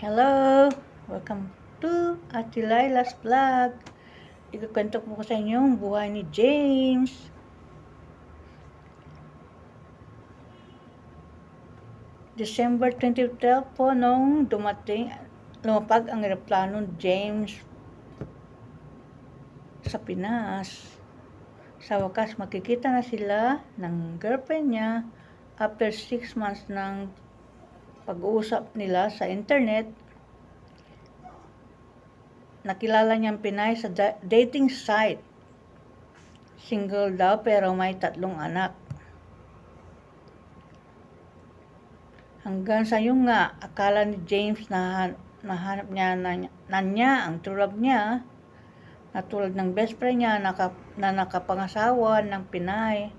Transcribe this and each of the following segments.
Hello! Welcome to Ate Lila's Vlog. Ikukwento ko sa inyo ang buhay ni James. December 2012 po nung lumapag ang eroplano ni James sa Pinas. Sa wakas, makikita na sila ng girlfriend niya after 6 months ng pag-uusap nila sa internet. Nakilala niyang Pinay sa dating site. Single daw pero may 3 anak. Hanggang sa yung nga, akala ni James na nahanap niya na niya ang true love niya, na tulad ng best friend niya na nakapangasawa ng Pinay.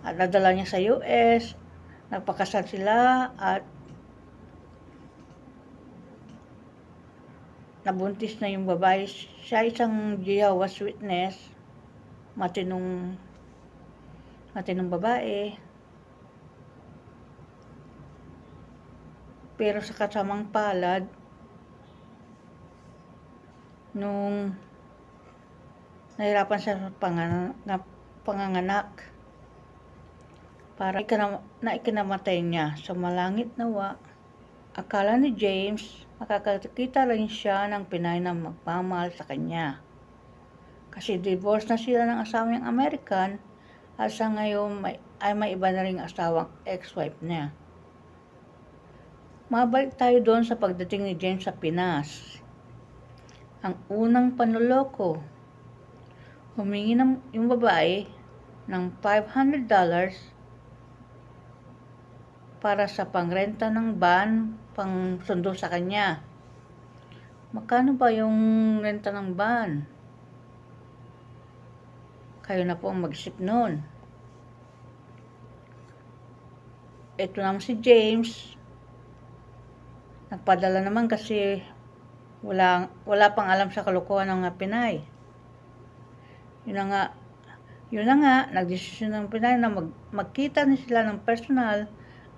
At nadala niya sa US, nagpakasal sila at nabuntis na yung babae. Siya isang Jehovah's Witness, matinong babae. Pero sa kasamang palad, nung nahirapan siya sa panganganak, para ikinamatay niya sa malangit nawa. Akala ni James, makakakita rin siya ng Pinay na magmamahal sa kanya. Kasi divorce na sila ng asawa niyang American at sa ngayon ay may iba na ring asawang ex-wife niya. Mabalik tayo doon sa pagdating ni James sa Pinas. Ang unang panloloko, humingi yung babae ng $500 para sa pangrenta ng van, pang sundo sa kanya. Magkano ba yung renta ng van? Kayo na po ang mag-isip nun. Ito naman si James, nagpadala naman kasi wala pang alam sa kalokohan ng Pinay. Yun na nga, nagdesisyon ng Pinay na magkita na sila ng personal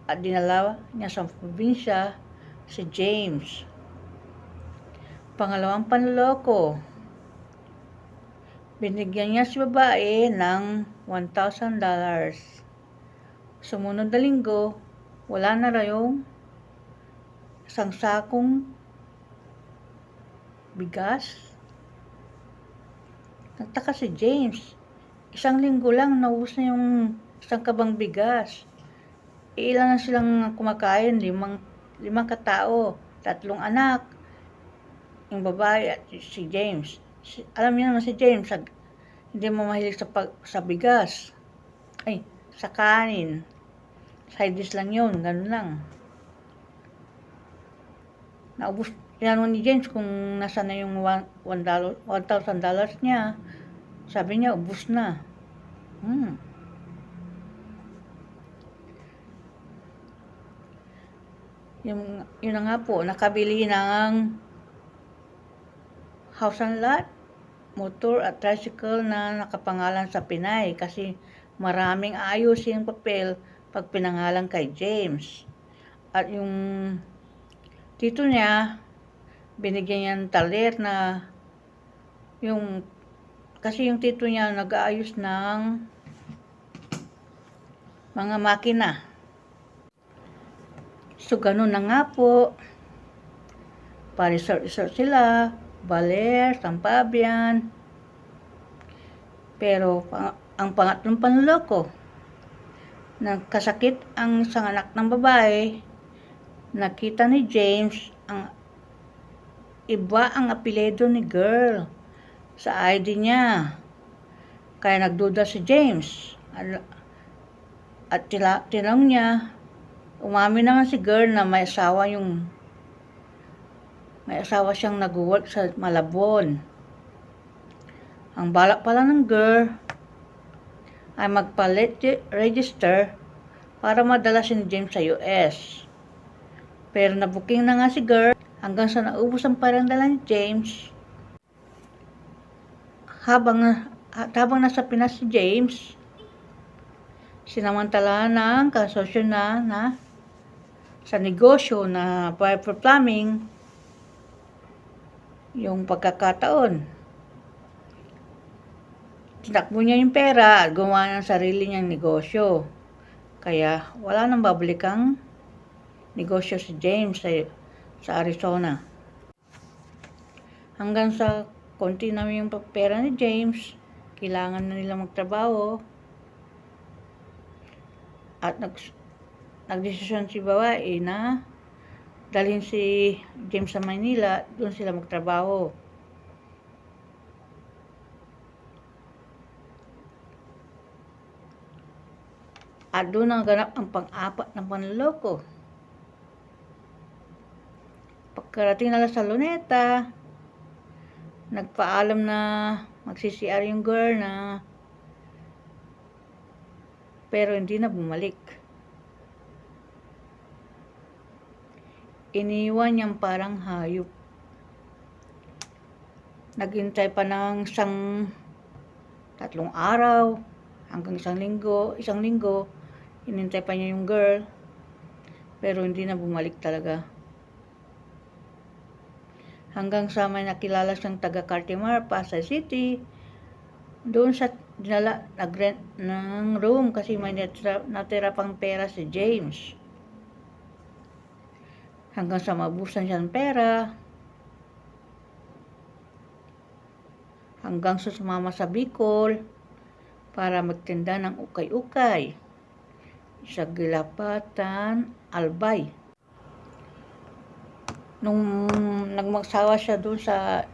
at dinala niya sa probinsya si James. Pangalawang panloloko, binigyan niya si babae ng $1,000. Sumunod na linggo, wala na raw yung isang sakong bigas. Nagtaka si James. Isang linggo lang, naubos na yung isang kabang bigas. Ilan na silang kumakain, limang katao, 3 anak, yung babae at si James. Alam niyo naman si James, hindi mo mahilig sa bigas. Sa kanin. Side dish lang yun, ganun lang. Naubos, tinanong ni James kung nasa na yung $1,000 niya. Sabi niya, ubos na. Yun na nga po, nakabili ng house and lot, motor at tricycle na nakapangalan sa Pinay kasi maraming ayusin papel pag pinangalan kay James. At yung tito niya, binigyan niya ng taler na kasi yung tito niya nag-aayos ng mga makina. So, ganun na nga po. Pa-resort sila, Baler, Sampabian. Pero, ang pangatlong panloloko, nagkasakit ang isang anak ng babae. Nakita ni James, iba ang apelyido ni girl sa ID niya. Kaya nagduda si James. At tinanong niya, umamin na nga si girl na may asawa siyang nag-work sa Malabon. Ang balak pala ng girl ay magpa-register para madala si James sa US. Pero nabuking na nga si girl hanggang sa naubos ang parang-dala ni James. Habang nasa Pinas si James, sinamantala ng kasosyo na sa negosyo na fiber plumbing, yung pagkakataon. Tinakbo niya yung pera at gumawa ng sarili niyang negosyo. Kaya wala nang babalikang negosyo si James sa Arizona. Hanggang sa konti na yung pera ni James, kailangan na nila magtrabaho. At nagdesisyon si babae na dalhin si James sa Manila, doon sila magtrabaho. At doon naganap ang pang-apat na panloloko. Pagkarating nila sa Luneta, nagpaalam na magsi-CR yung girl na, pero hindi na bumalik. Iniwan niyang parang hayop. Naghintay pa ng 3 araw hanggang isang linggo, hinintay pa niya yung girl, pero hindi na bumalik talaga. Hanggang sa may nakilala siyang taga Cartimar, Pasay City, doon sa dinala, nag-rent ng room kasi may natira pang pera si James. Hanggang sa mabusan siya ng pera, hanggang sa sumama sa Bicol para magtinda ng ukay-ukay sa Gilapatan, Albay. Nung nagmagsawa siya doon sa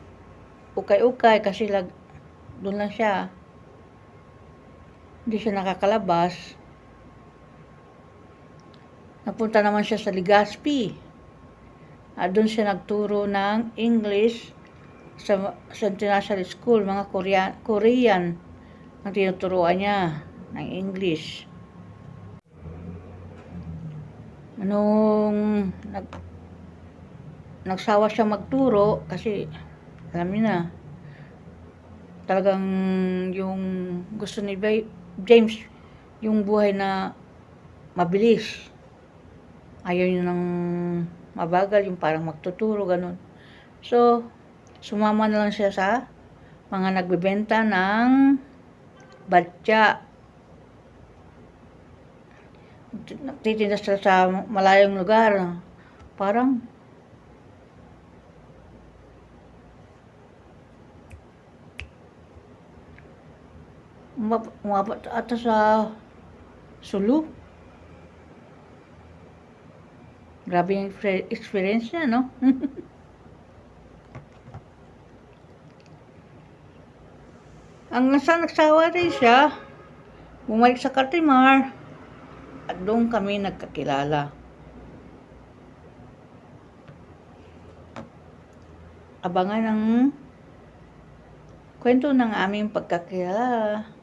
ukay-ukay kasi doon lang siya, hindi siya nakakalabas, napunta naman siya sa Legazpi. At doon siya nagturo ng English sa International School, mga Korean ang tinuturuan niya ng English. Nung nagsawa siya magturo kasi alam niyo na, talagang yung gusto ni James, yung buhay na mabilis. Ayaw niya ng mabagal, yung parang magtuturo, ganun. So, sumama na lang siya sa mga nagbebenta ng batya. Nagtitinda sila sa malayong lugar. Parang umabot ata sa Sulu. Grabe yung experience niya, no? Hanggang sa nagsawa rin siya, bumalik sa Cartimar, at doon kami nagkakilala. Abangan ang kwento ng aming pagkakilala.